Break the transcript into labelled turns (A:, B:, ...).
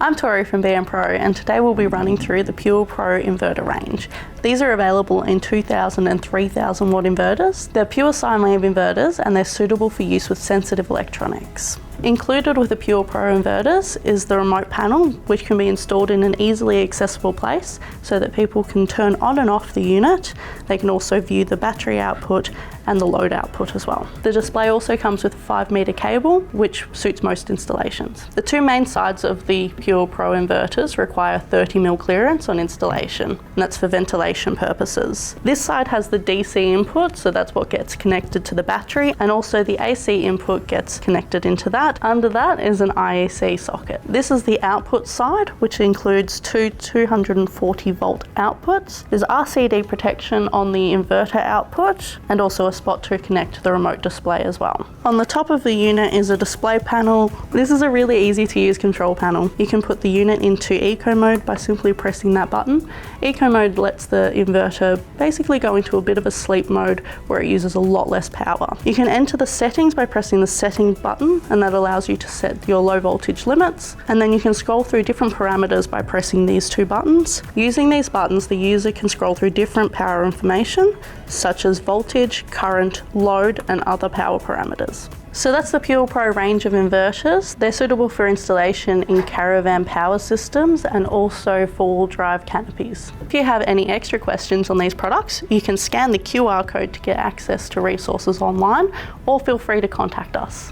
A: I'm Tori from PurePro, and today we'll be running through the PurePro inverter range. These are available in 2000 and 3000 watt inverters. They're pure sine wave inverters and they're suitable for use with sensitive electronics. Included with the PurePro inverters is the remote panel, which can be installed in an easily accessible place so that people can turn on and off the unit. They can also view the battery output and the load output as well. The display also comes with a 5-meter cable, which suits most installations. The two main sides of the PurePro inverters require 30mm clearance on installation, and that's for ventilation purposes. This side has the DC input, so that's what gets connected to the battery, and also the AC input gets connected into that. Under that is an IEC socket. This is the output side, which includes two 240 volt outputs. There's RCD protection on the inverter output, and also a spot to connect to the remote display as well. On the top of the unit is a display panel. This is a really easy to use control panel. You can put the unit into eco mode by simply pressing that button. Eco mode lets the inverter basically go into a bit of a sleep mode where it uses a lot less power. You can enter the settings by pressing the setting button, and that allows you to set your low voltage limits, and then you can scroll through different parameters by pressing these two buttons. Using these buttons, the user can scroll through different power information such as voltage, current, load, and other power parameters. So that's the PurePro range of inverters. They're suitable for installation in caravan power systems and also four-wheel drive canopies. If you have any extra questions on these products, you can scan the QR code to get access to resources online, or feel free to contact us.